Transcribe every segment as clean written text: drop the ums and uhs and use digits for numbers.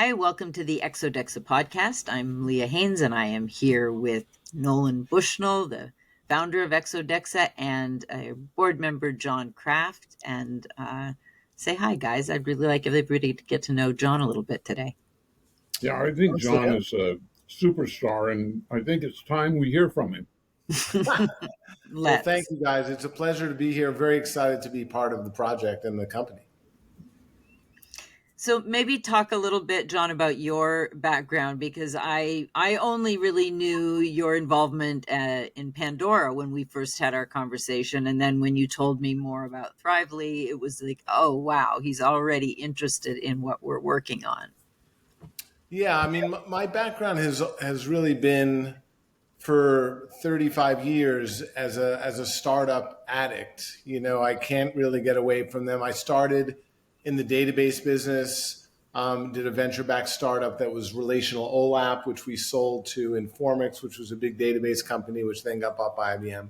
Hi, welcome to the ExoDexa podcast. I'm Leah Haynes, and I am here with Nolan Bushnell, the founder of ExoDexa, and a board member, Jon Kraft. And say hi, guys. I'd really like everybody to get to know Jon a little bit today. Yeah, I think Jon is a superstar, and I think it's time we hear from him. Well, thank you, guys. It's a pleasure to be here. Very excited to be part of the project and the company. So maybe talk a little bit, Jon, about your background, because I only really knew your involvement in Pandora when we first had our conversation. And then when you told me more about Thrively, it was like, oh, wow, he's already interested in what we're working on. Yeah, I mean, my background has really been for 35 years as a startup addict. You know, I can't really get away from them. I started in the database business, did a venture-backed startup that was Relational OLAP, which we sold to Informix, which was a big database company, which then got bought by IBM.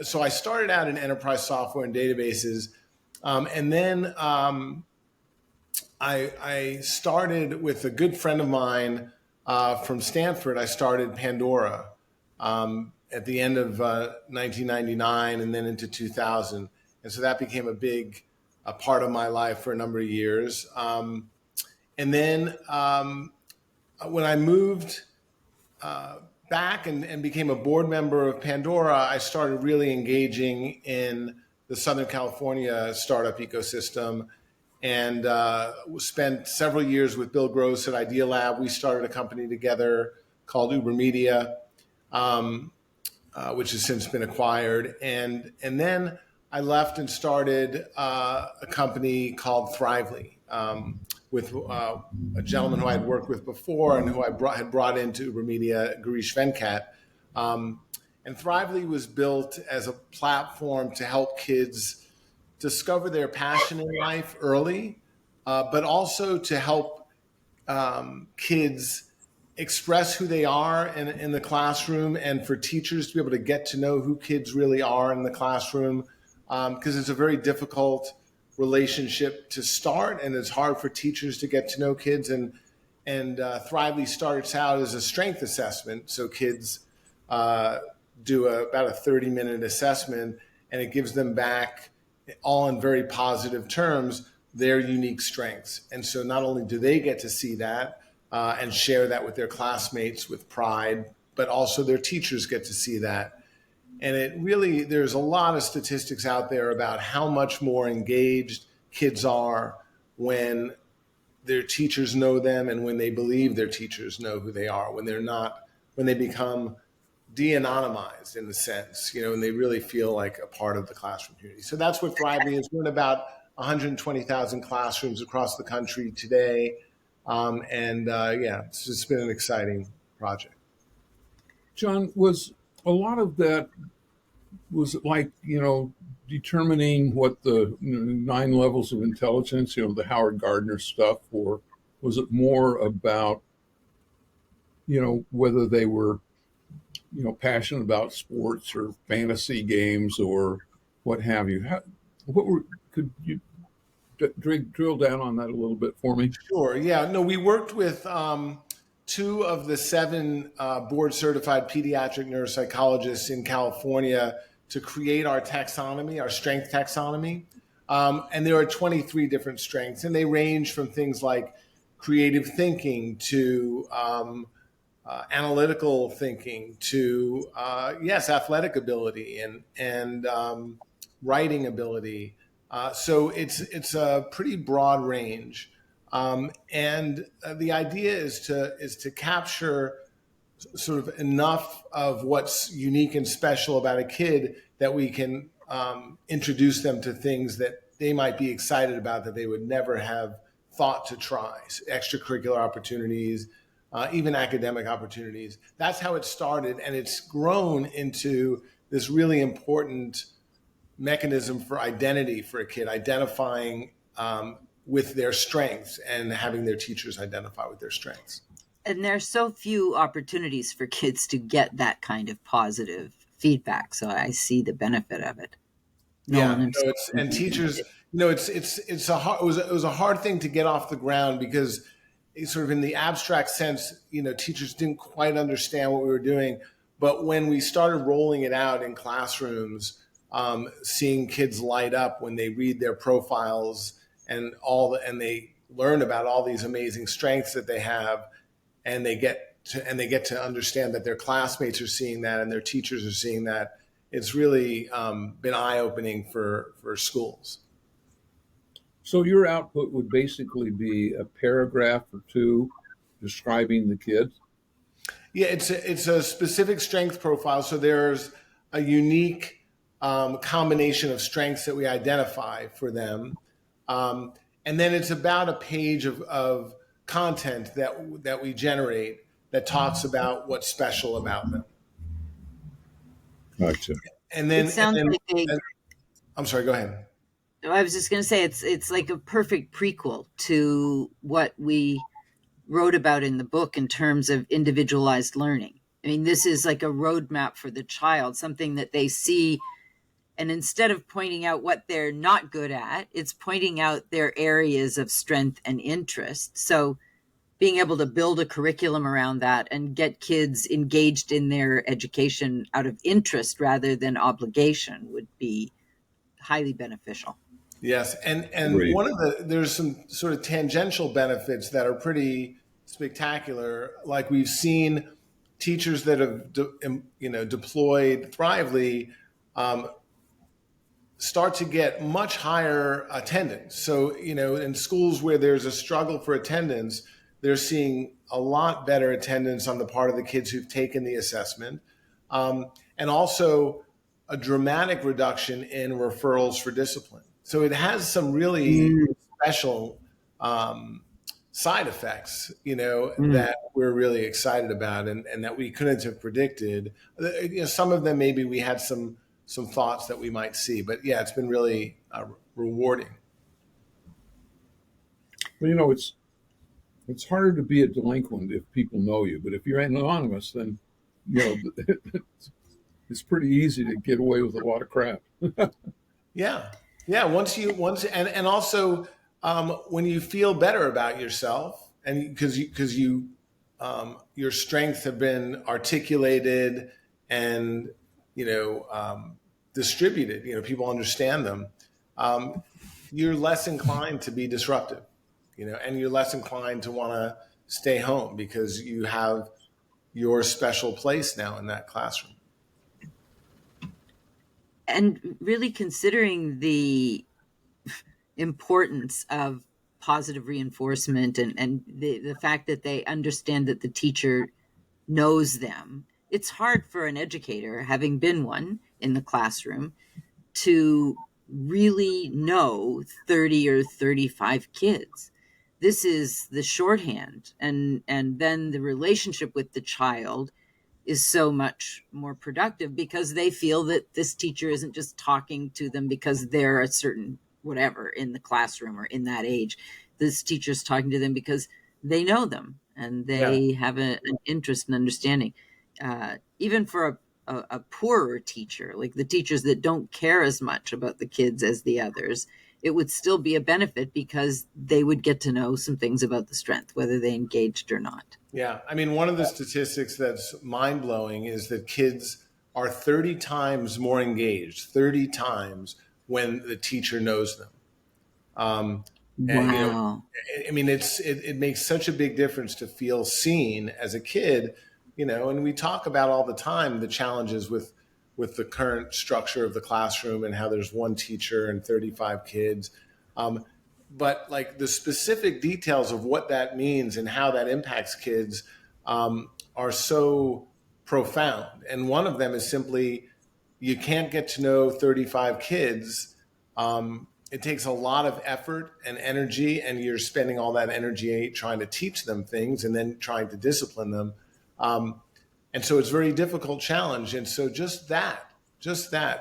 So I started out in enterprise software and databases. And then I started with a good friend of mine from Stanford. I started Pandora at the end of 1999 and then into 2000. And so that became a part of my life for a number of years. And then when I moved back and became a board member of Pandora, I started really engaging in the Southern California startup ecosystem and spent several years with Bill Gross at Idea Lab. We started a company together called Uber Media, which has since been acquired. And then I left and started a company called Thrively with a gentleman who I'd worked with before and who I had brought into Uber Media, Girish Venkat. And Thrively was built as a platform to help kids discover their passion in life early, but also to help kids express who they are in the classroom, and for teachers to be able to get to know who kids really are in the classroom. Because it's a very difficult relationship to start, and it's hard for teachers to get to know kids. And Thrively starts out as a strength assessment, so kids do about a 30-minute assessment, and it gives them back, all in very positive terms, their unique strengths. And so not only do they get to see that and share that with their classmates with pride, but also their teachers get to see that. And there's a lot of statistics out there about how much more engaged kids are when their teachers know them and when they believe their teachers know who they are, when they become de-anonymized in a sense, and they really feel like a part of the classroom community. So that's what Thrively is. We're in about 120,000 classrooms across the country today. It's just been an exciting project. Jon, was a lot of that, was it like, determining what the 9 levels of intelligence, the Howard Gardner stuff, or was it more about, whether they were, passionate about sports or fantasy games or what have you? Could you drill down on that a little bit for me? Sure. Yeah. No, we worked with 2 of the 7 board-certified pediatric neuropsychologists in California to create our taxonomy, our strength taxonomy. And there are 23 different strengths, and they range from things like creative thinking to analytical thinking to, athletic ability and writing ability. So it's a pretty broad range. And the idea is to capture sort of enough of what's unique and special about a kid that we can introduce them to things that they might be excited about that they would never have thought to try, extracurricular opportunities, even academic opportunities. That's how it started, and it's grown into this really important mechanism for identity for a kid, identifying with their strengths and having their teachers identify with their strengths. And there's so few opportunities for kids to get that kind of positive feedback. So I see the benefit of it. And teachers, it was a hard thing to get off the ground because sort of in the abstract sense, teachers didn't quite understand what we were doing. But when we started rolling it out in classrooms, seeing kids light up when they read their profiles and they learn about all these amazing strengths that they have, and they get to understand that their classmates are seeing that and their teachers are seeing that. It's really been eye-opening for schools. So your output would basically be a paragraph or two describing the kids? Yeah, it's a specific strength profile. So there's a unique combination of strengths that we identify for them. And then it's about a page of content that we generate that talks about what's special about them. Gotcha. And then, It sounds like I'm sorry, go ahead. I was just going to say it's like a perfect prequel to what we wrote about in the book in terms of individualized learning. I mean, this is like a roadmap for the child, something that they see. And instead of pointing out what they're not good at, it's pointing out their areas of strength and interest. So being able to build a curriculum around that and get kids engaged in their education out of interest rather than obligation would be highly beneficial. Yes, and Agreed. there's some sort of tangential benefits that are pretty spectacular. Like we've seen teachers that have deployed Thrively start to get much higher attendance. So in schools where there's a struggle for attendance, they're seeing a lot better attendance on the part of the kids who've taken the assessment, and also a dramatic reduction in referrals for discipline. So it has some really special side effects, that we're really excited about and that we couldn't have predicted. Some of them maybe we had some thoughts that we might see, but yeah, it's been really rewarding. Well, it's harder to be a delinquent if people know you, but if you're anonymous, then it's pretty easy to get away with a lot of crap. Yeah. And also when you feel better about yourself, and because your strengths have been articulated and distributed, people understand them, you're less inclined to be disruptive, and you're less inclined to want to stay home because you have your special place now in that classroom. And really considering the importance of positive reinforcement and the fact that they understand that the teacher knows them, it's hard for an educator, having been one in the classroom, to really know 30 or 35 kids. This is the shorthand, and then the relationship with the child is so much more productive because they feel that this teacher isn't just talking to them because they're a certain whatever in the classroom or in that age. This teacher's talking to them because they know them and they have an interest and understanding. Even for a poorer teacher, like the teachers that don't care as much about the kids as the others, it would still be a benefit because they would get to know some things about the strength, whether they engaged or not. Yeah. I mean, one of the statistics that's mind-blowing is that kids are 30 times more engaged, 30 times when the teacher knows them. Wow. I mean, it makes such a big difference to feel seen as a kid, and we talk about all the time the challenges with the current structure of the classroom and how there's one teacher and 35 kids. But like the specific details of what that means and how that impacts kids are so profound. And one of them is simply, you can't get to know 35 kids. It takes a lot of effort and energy, and you're spending all that energy trying to teach them things and then trying to discipline them. And so it's a very difficult challenge. And so just that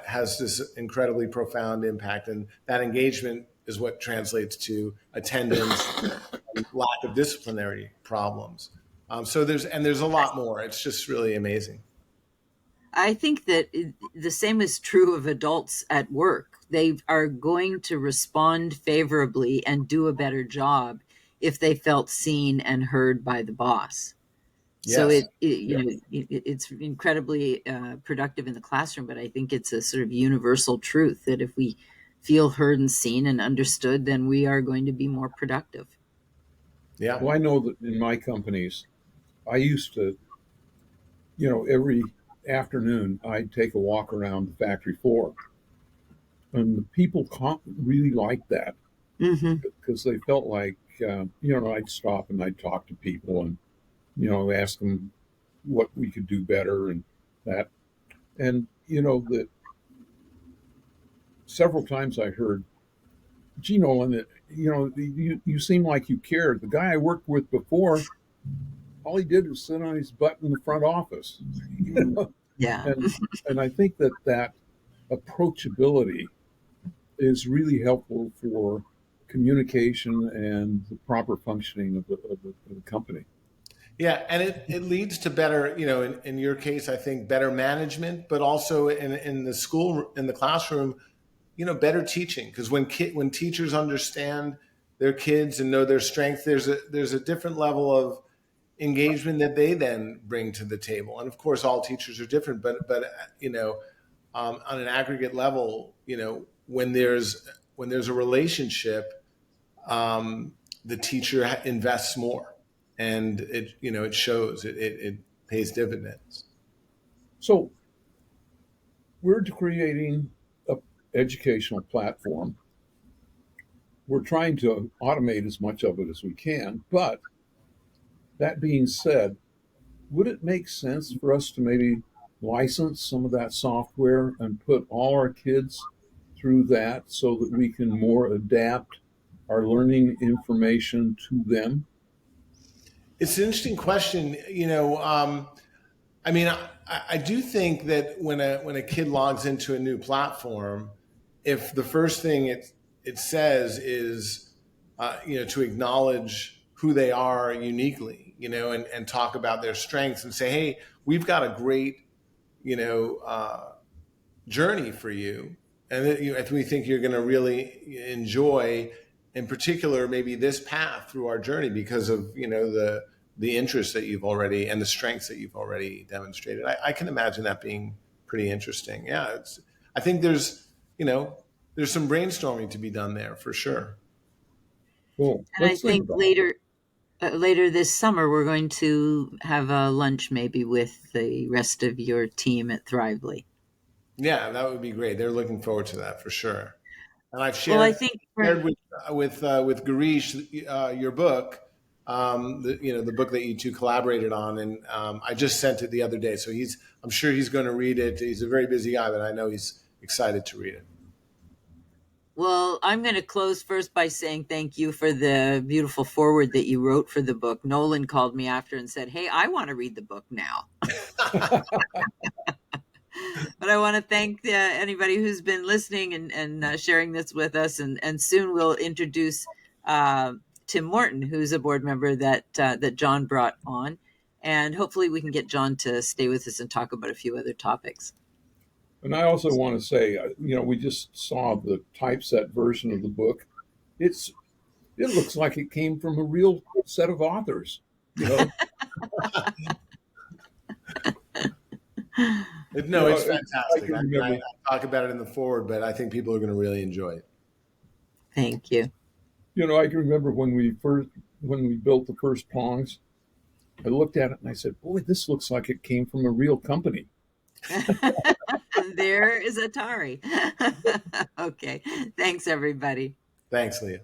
has this incredibly profound impact. And that engagement is what translates to attendance and lack of disciplinary problems. So there's a lot more. It's just really amazing. I think that the same is true of adults at work. They are going to respond favorably and do a better job if they felt seen and heard by the boss. So Yes. it's incredibly productive in the classroom, but I think it's a sort of universal truth that if we feel heard and seen and understood, then we are going to be more productive. Yeah. Well, I know that in my companies, I used to, every afternoon I'd take a walk around the factory floor, and the people really liked that Mm-hmm. because they felt like, I'd stop and I'd talk to people and, ask them what we could do better and that. And, that several times I heard, gee, Nolan, you seem like you cared. The guy I worked with before, all he did was sit on his butt in the front office. Yeah. and and I think that approachability is really helpful for communication and the proper functioning of the company. Yeah, and it leads to better, in your case, I think better management, but also in the school, in the classroom, better teaching. Because when teachers understand their kids and know their strengths, there's a different level of engagement that they then bring to the table. And of course, all teachers are different, but on an aggregate level, when there's a relationship, the teacher invests more, and it shows, it pays dividends. So we're creating an educational platform. We're trying to automate as much of it as we can. But that being said, would it make sense for us to maybe license some of that software and put all our kids through that so that we can more adapt our learning information to them? It's an interesting question. I mean, I do think that when a kid logs into a new platform, if the first thing it says is, to acknowledge who they are uniquely, and talk about their strengths and say, hey, we've got a great, journey for you, and that we think you're going to really enjoy, in particular, maybe this path through our journey because of the interests that you've already and the strengths that you've already demonstrated. I can imagine that being pretty interesting. Yeah, I think there's some brainstorming to be done there for sure. Cool. And I Let's think think about it. later this summer, we're going to have a lunch maybe with the rest of your team at Thrively. Yeah, that would be great. They're looking forward to that for sure. And I've Well, I shared think shared with Girish your book, the book that you two collaborated on, and I just sent it the other day. So I'm sure he's going to read it. He's a very busy guy, but I know he's excited to read it. Well, I'm going to close first by saying thank you for the beautiful foreword that you wrote for the book. Nolan called me after and said, "Hey, I want to read the book now." But I want to thank anybody who's been listening and sharing this with us. And soon we'll introduce Tim Morton, who's a board member that Jon brought on. And hopefully we can get Jon to stay with us and talk about a few other topics. And I also want to say, we just saw the typeset version of the book. It looks like it came from a real set of authors. No, it's fantastic. I can remember. I talk about it in the forward, but I think people are going to really enjoy it. Thank you. I can remember when we built the first Pongs, I looked at it and I said, boy, this looks like it came from a real company. There is Atari. Okay. Thanks, everybody. Thanks, Leah.